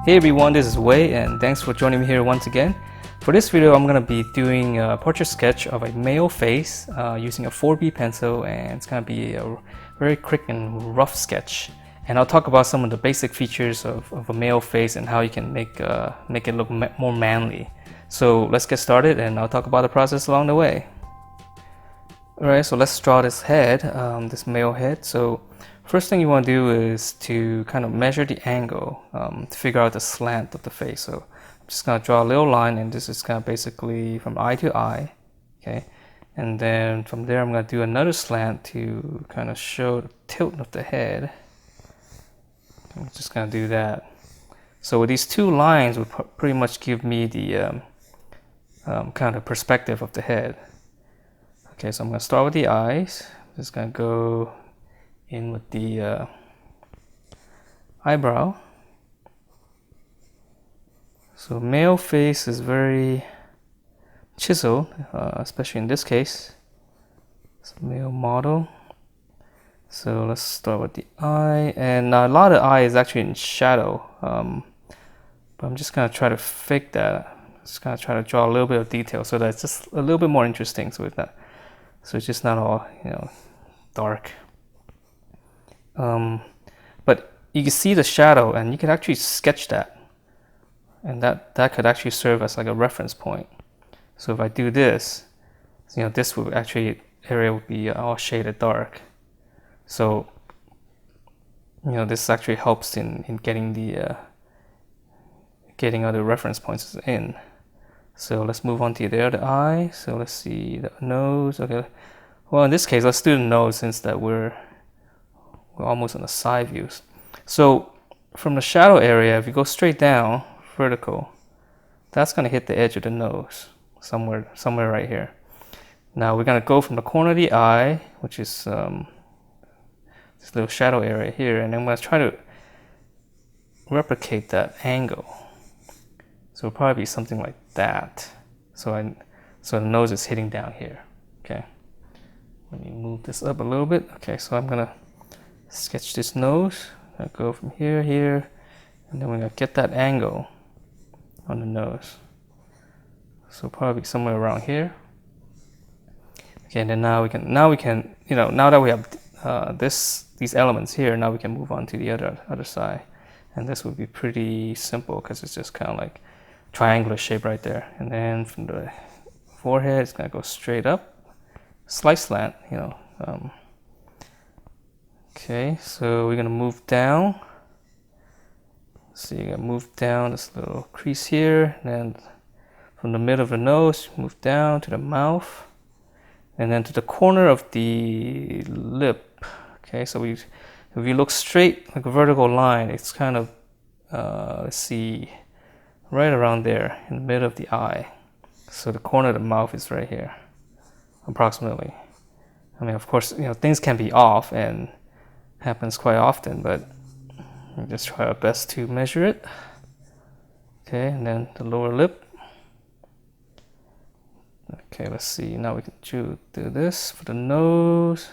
Hey everyone, this is Wei and thanks for joining me here once again. For this video, I'm going to be doing a portrait sketch of a male face using a 4B pencil, and it's going to be a very quick and rough sketch. And I'll talk about some of the basic features of a male face and how you can make it look more manly. So let's get started and I'll talk about the process along the way. Alright, so let's draw this head, this male head. So first thing you want to do is to kind of measure the angle to figure out the slant of the face. So I'm just going to draw a little line, and this is kind of basically from eye to eye. Okay, and then from there I'm going to do another slant to kind of show the tilt of the head. I'm just going to do that. So these two lines would pretty much give me the kind of perspective of the head. Okay, so I'm going to start with the eyes. I'm just going to go in with the eyebrow. So male face is very chiseled, especially in this case. It's a male model. So let's start with the eye, and a lot of the eye is actually in shadow, but I'm just gonna try to fake that. Just gonna try to draw a little bit of detail so that it's just a little bit more interesting. So it's just not all dark. But you can see the shadow, and you can actually sketch that, and that could actually serve as like a reference point. So if I do this, this would actually area would be all shaded dark. So this actually helps in getting the getting other reference points in. So let's move on to the other eye. So let's see the nose. Okay, well in this case let's do the nose, since that we're almost on the side views. So from the shadow area, if you go straight down vertical, that's going to hit the edge of the nose somewhere right here. Now we're going to go from the corner of the eye, which is this little shadow area here, and I'm going to try to replicate that angle. So it'll probably be something like that. So the nose is hitting down here. Okay, let me move this up a little bit. Okay, so I'm going to sketch this nose. I go from here, and then we're going to get that angle on the nose. So probably somewhere around here. Okay, and then now we can now that we have these elements here, now we can move on to the other side, and this would be pretty simple because it's just kind of like triangular shape right there. And then from the forehead, it's gonna go straight up, slight slant. Okay, so we're gonna move down. So you're gonna move down this little crease here, and then from the middle of the nose, move down to the mouth, and then to the corner of the lip. Okay, so if you look straight like a vertical line, it's kind of let's see, right around there in the middle of the eye. So the corner of the mouth is right here, approximately. I mean, of course, things can be off, and happens quite often, but we'll just try our best to measure it. Okay, and then the lower lip. Okay, let's see. Now we can do this for the nose.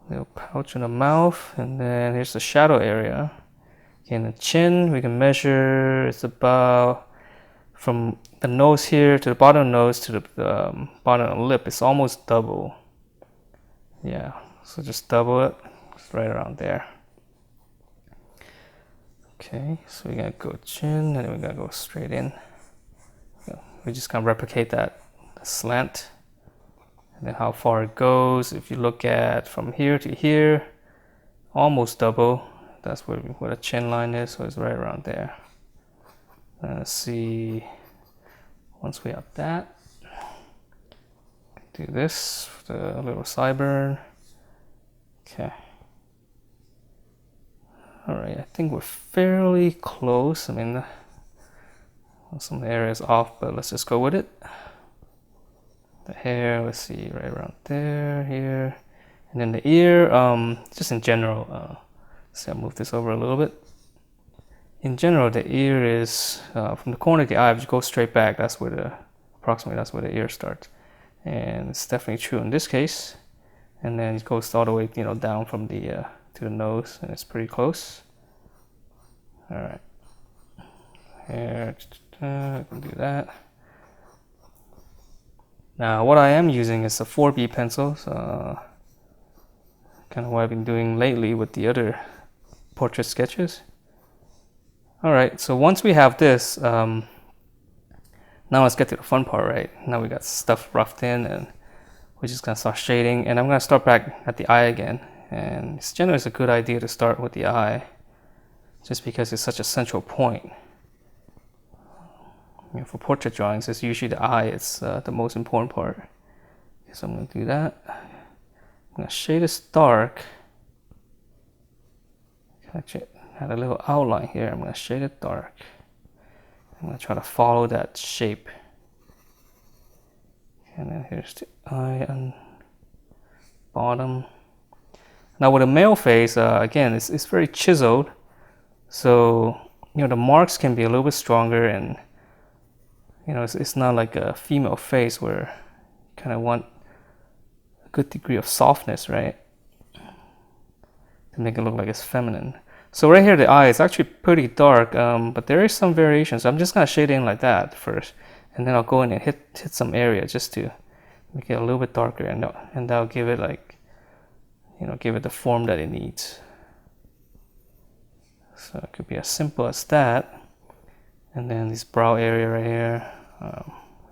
Little pouch in the mouth, and then here's the shadow area. Okay, and the chin, we can measure. It's about from the nose here to the bottom of the nose to the bottom of the lip. It's almost double. Yeah, so just double it. It's right around there. Okay, so we're gonna go chin, and then we're gonna go straight in. We just kind of replicate that slant, and then how far it goes. If you look at from here to here, almost double. That's where the chin line is, so it's right around there. Let's see, once we have that, do this for the little sideburn. Okay, all right, I think we're fairly close. I mean, some areas off, but let's just go with it. The hair, let's see, right around there, here, and then the ear. Just in general, so I'll move this over a little bit. In general, the ear is from the corner of the eye. If you go straight back, approximately that's where the ear starts, and it's definitely true in this case. And then it goes all the way, down from the to the nose, and it's pretty close. All right. here. I can do that. Now what I am using is a 4B pencil, so kind of what I've been doing lately with the other portrait sketches. Alright, so once we have this, now let's get to the fun part, right? Now we got stuff roughed in and we're just gonna start shading, and I'm gonna start back at the eye again. And it's generally a good idea to start with the eye just because it's such a central point. You know, for portrait drawings, it's usually the eye. It's the most important part. Okay, so I'm going to do that. I'm going to shade this dark. Actually, had a little outline here. I'm going to shade it dark. I'm going to try to follow that shape. And then here's the eye on bottom. Now with a male face, again, it's very chiseled. So, you know, the marks can be a little bit stronger, and you know, it's not like a female face where you kind of want a good degree of softness, right? To make it look like it's feminine. So right here, the eye is actually pretty dark, but there is some variation. So I'm just gonna shade in like that first, and then I'll go in and hit some area just to make it a little bit darker, and that'll give it like, you know, give it the form that it needs. So it could be as simple as that. And then this brow area right here,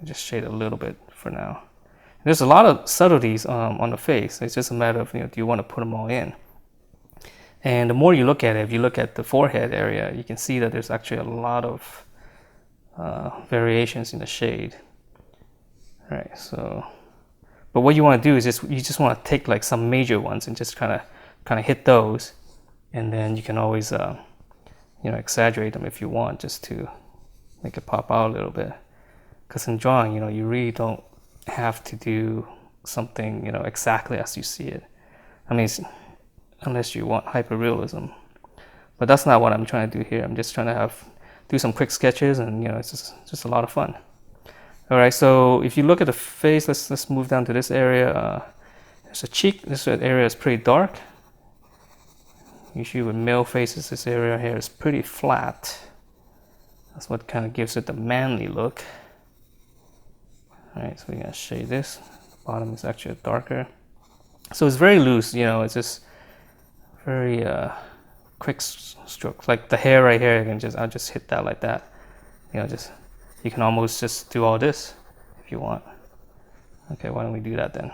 just shade a little bit for now. There's a lot of subtleties on the face. It's just a matter of, you know, do you want to put them all in? And the more you look at it, if you look at the forehead area, you can see that there's actually a lot of variations in the shade. All right, so, but what you want to do is you just want to take like some major ones and just kind of hit those, and then you can always you know, exaggerate them if you want, just to make it pop out a little bit. Because in drawing, you know, you really don't have to do something, you know, exactly as you see it. I mean, unless you want hyperrealism. But that's not what I'm trying to do here. I'm just trying to do some quick sketches, and you know, it's just a lot of fun. All right, so if you look at the face, let's move down to this area. There's a cheek. This area is pretty dark. Usually with male faces, this area here is pretty flat. That's what kind of gives it the manly look. All right, so we're gonna shade this. The bottom is actually darker. So it's very loose, you know, it's just very quick strokes. Like the hair right here, I'll just hit that like that. You know, you can almost just do all this if you want. Okay, why don't we do that then?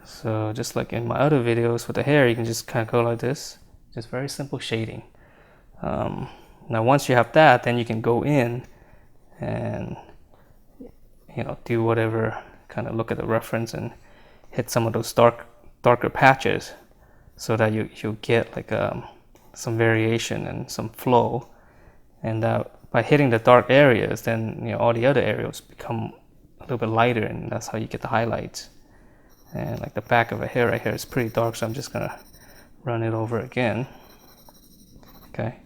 So just like in my other videos with the hair, you can just kind of go like this. Just very simple shading. Now once you have that, then you can go in and, you know, do whatever, kind of look at the reference and hit some of those darker patches, so that you'll get like some variation and some flow. And by hitting the dark areas, then, you know, all the other areas become a little bit lighter, and that's how you get the highlights. And like the back of a hair right here is pretty dark, so I'm just gonna run it over again. Okay.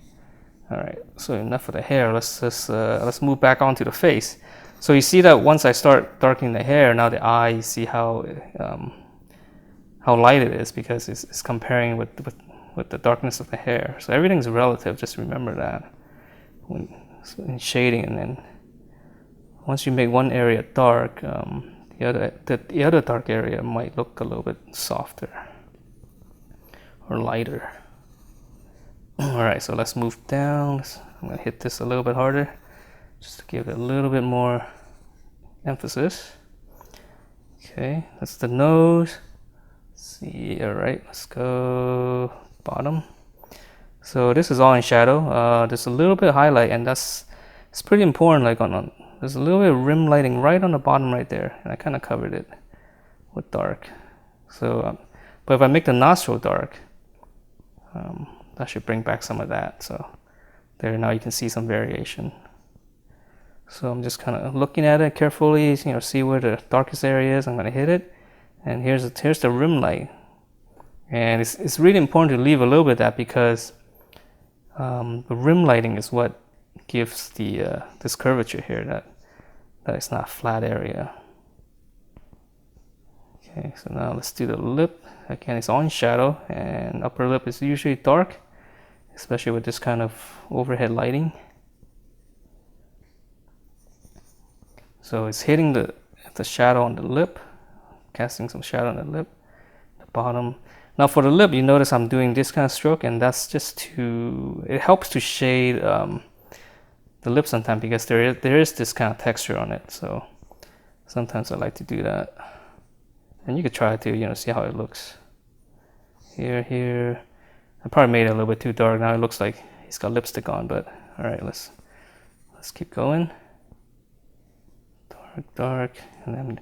All right. So enough of the hair. Let's move back onto the face. So you see that once I start darkening the hair, now the eye, you see how light it is, because it's comparing with the darkness of the hair. So everything's relative. Just remember that in shading. And then once you make one area dark, the other dark area might look a little bit softer or lighter. All right, so let's move down. I'm gonna hit this a little bit harder, just to give it a little bit more emphasis. Okay, that's the nose. Let's see, all right, let's go bottom. So this is all in shadow. There's a little bit of highlight, and it's pretty important. Like there's a little bit of rim lighting right on the bottom right there, and I kind of covered it with dark. So, but if I make the nostril dark, that should bring back some of that. So there, now you can see some variation. So I'm just kind of looking at it carefully, you know, see where the darkest area is. I'm going to hit it, and here's the rim light. And it's really important to leave a little bit of that, because the rim lighting is what gives the this curvature here, that it's not a flat area. Okay, so now let's do the lip. Again, it's all in shadow, and upper lip is usually dark. especially with this kind of overhead lighting. So it's hitting the shadow on the lip, casting some shadow on the lip, the bottom. Now for the lip, you notice I'm doing this kind of stroke, and that's just it helps to shade the lip sometimes, because there is this kind of texture on it. So sometimes I like to do that. And you could try to, see how it looks. Here. I probably made it a little bit too dark. Now it looks like he's got lipstick on, but all right, let's keep going. Dark, and then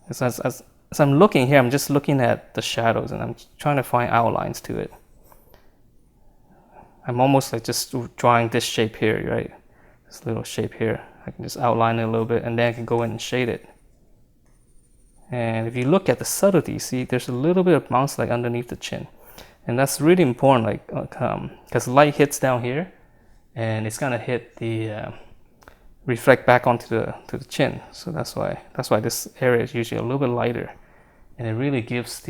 as I'm looking here, I'm just looking at the shadows, and I'm trying to find outlines to it. I'm almost like just drawing this shape here, right? This little shape here. I can just outline it a little bit, and then I can go in and shade it. And if you look at the subtlety, see there's a little bit of bounce like underneath the chin, and that's really important, like because light hits down here, and it's gonna hit the reflect back onto the chin. So that's why this area is usually a little bit lighter, and it really gives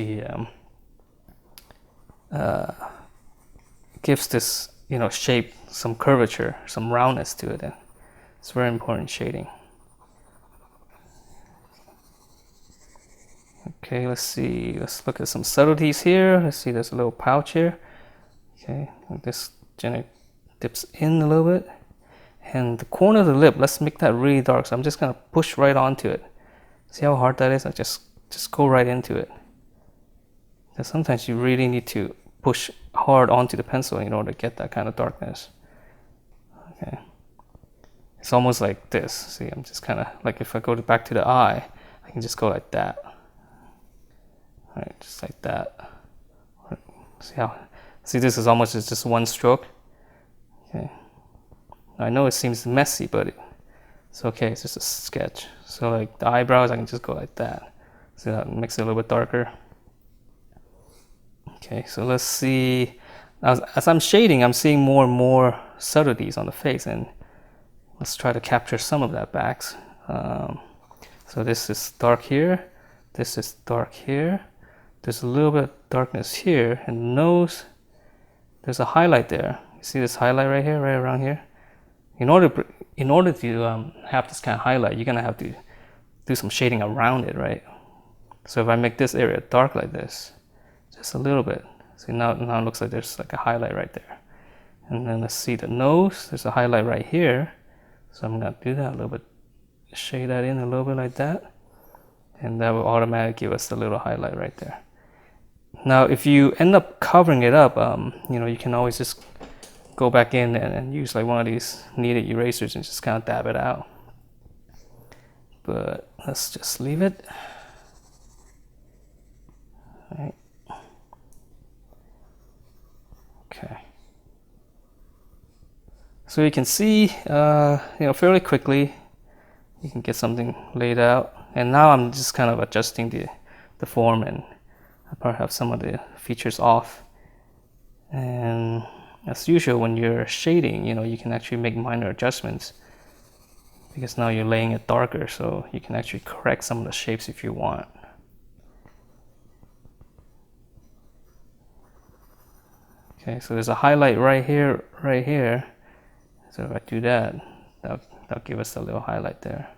this shape some curvature, some roundness to it, and it's very important shading. Okay, let's look at some subtleties here. Let's see, there's a little pouch here. Okay, this generally dips in a little bit. And the corner of the lip, let's make that really dark. So I'm just gonna push right onto it. See how hard that is? I just go right into it. Because sometimes you really need to push hard onto the pencil in order to get that kind of darkness. Okay. It's almost like this. See, I'm just kind of like, if I go back to the eye, I can just go like that. All right, just like that. See, this is almost just one stroke. Okay. I know it seems messy, but it's okay. It's just a sketch. So like the eyebrows, I can just go like that. So that makes it a little bit darker. Okay, so let's see. As I'm shading, I'm seeing more and more subtleties on the face, and let's try to capture some of that back. So this is dark here. This is dark here. There's a little bit of darkness here, and the nose, there's a highlight there. You see this highlight right here, right around here? In order to have this kind of highlight, you're gonna have to do some shading around it, right? So if I make this area dark like this, just a little bit, see now it looks like there's like a highlight right there. And then let's see the nose, there's a highlight right here. So I'm gonna do that a little bit, shade that in a little bit like that. And that will automatically give us a little highlight right there. Now, if you end up covering it up, you can always just go back in and use like one of these kneaded erasers and just kind of dab it out. But let's just leave it. All right. Okay. So you can see, fairly quickly, you can get something laid out. And now I'm just kind of adjusting the form, and I probably have some of the features off. And as usual, when you're shading, you can actually make minor adjustments, because now you're laying it darker, so you can actually correct some of the shapes if you want. Okay, so there's a highlight right here. So if I do that, that'll give us a little highlight there.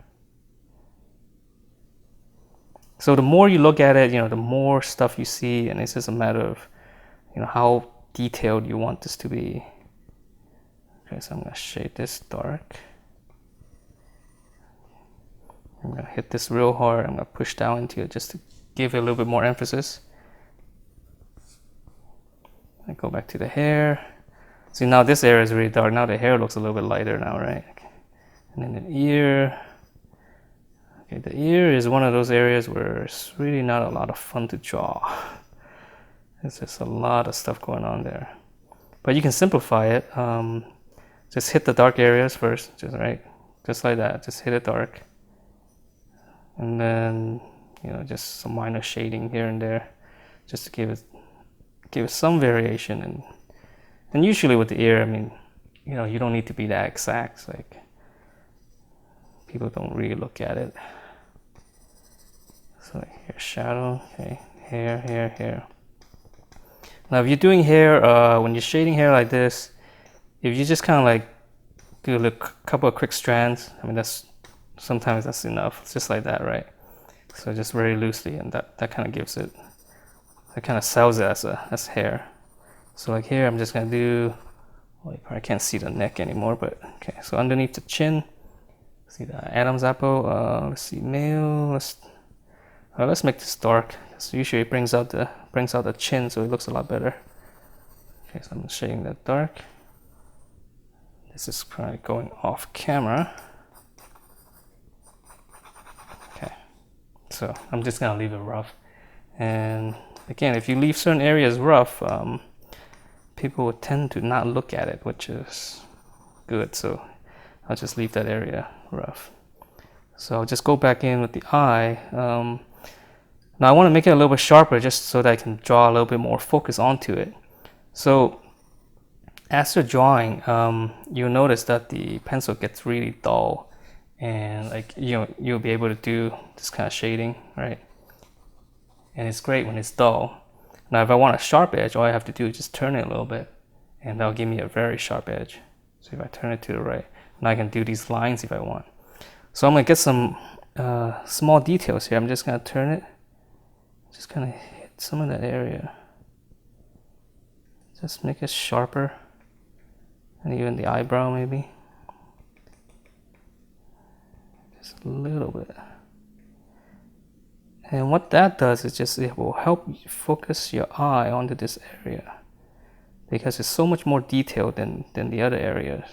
So the more you look at it, the more stuff you see, and it's just a matter of, how detailed you want this to be. Okay, so I'm gonna shade this dark. I'm gonna hit this real hard. I'm gonna push down into it just to give it a little bit more emphasis. I go back to the hair. See, now this area is really dark. Now the hair looks a little bit lighter now, right? And then the ear. Okay, the ear is one of those areas where it's really not a lot of fun to draw. There's just a lot of stuff going on there. But you can simplify it. Just hit the dark areas first, just like that. Just hit it dark. And then, just some minor shading here and there, just to give it some variation. And usually with the ear, you don't need to be that exact. Like, people don't really look at it. So here, shadow, okay, hair. Now if you're doing hair, when you're shading hair like this, if you just kind of like do a couple of quick strands, I mean sometimes that's enough. It's just like that, right? So just very loosely, and that kind of gives it, that kind of sells it as hair. So like here I'm just gonna do, well, you probably can't see the neck anymore, but okay, so underneath the chin, see the Adam's apple. Let's see, male. Let's make this dark. So usually it brings out the chin, so it looks a lot better. Okay, so I'm shading that dark. This is probably going off camera. Okay, so I'm just gonna leave it rough. And again, if you leave certain areas rough, people would tend to not look at it, which is good. So I'll just leave that area rough. So I'll just go back in with the eye. Now I want to make it a little bit sharper just so that I can draw a little bit more focus onto it. So as you're drawing, you'll notice that the pencil gets really dull, and like you'll be able to do this kind of shading, right? And it's great when it's dull. Now if I want a sharp edge, all I have to do is just turn it a little bit, and that'll give me a very sharp edge. So if I turn it to the right, now I can do these lines if I want. So I'm gonna get some small details here. I'm just gonna turn it, just kind of hit some of that area, just make it sharper, and even the eyebrow maybe, just a little bit. And what that does is just, it will help you focus your eye onto this area, because it's so much more detailed than the other areas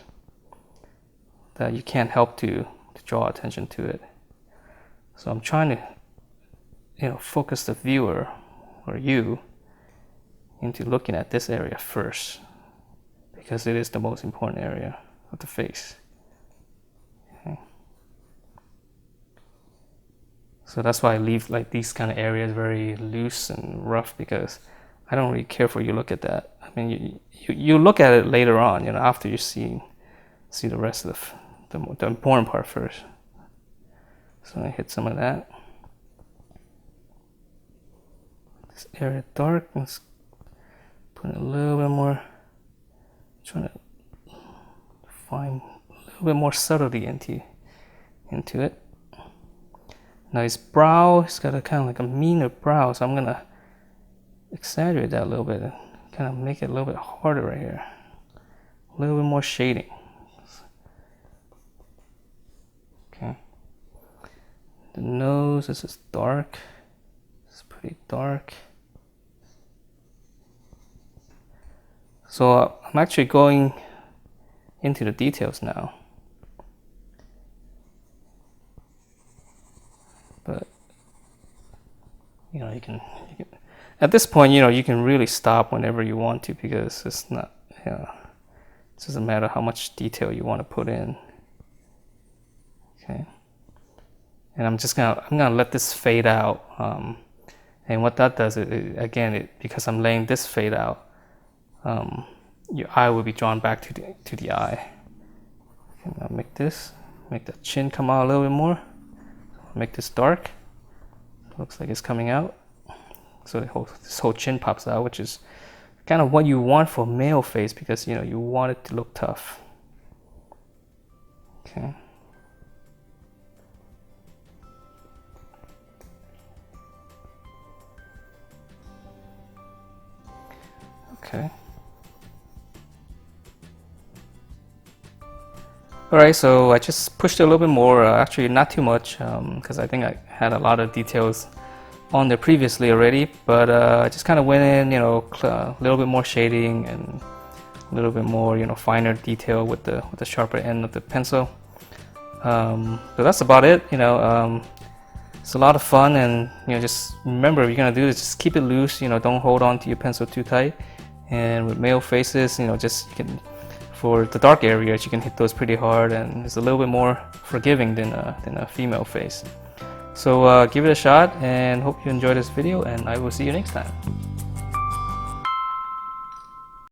that you can't help to draw attention to it. So I'm trying to focus the viewer or you into looking at this area first, because it is the most important area of the face. Okay. So that's why I leave like these kind of areas very loose and rough, because I don't really care for you look at that. I mean, you look at it later on, after you see the rest of the important part first. So I hit some of that. This area dark, let's put a little bit more, trying to find a little bit more subtlety into it. Now his brow, he's got a kind of like a meaner brow, so I'm gonna exaggerate that a little bit and kind of make it a little bit harder right here. A little bit more shading. Okay. The nose, this is dark. It's pretty dark. So I'm actually going into the details now. But you can at this point, you can really stop whenever you want to, because it's not, it doesn't matter how much detail you want to put in. Okay. And I'm gonna let this fade out. And what that does, because I'm letting this fade out, your eye will be drawn back to the eye. Okay, now make the chin come out a little bit more. Make this dark. Looks like it's coming out. So this whole chin pops out, which is kind of what you want for a male face, because you want it to look tough. Okay. Okay. Alright, so I just pushed it a little bit more, actually not too much, because I think I had a lot of details on there previously already, but I just kind of went in, a little bit more shading and a little bit more, finer detail with the sharper end of the pencil. So that's about it. It's a lot of fun, and just remember, if you're gonna do this, just keep it loose. Don't hold on to your pencil too tight. And with male faces, for the dark areas, you can hit those pretty hard, and it's a little bit more forgiving than a female face. So give it a shot, and hope you enjoyed this video, and I will see you next time.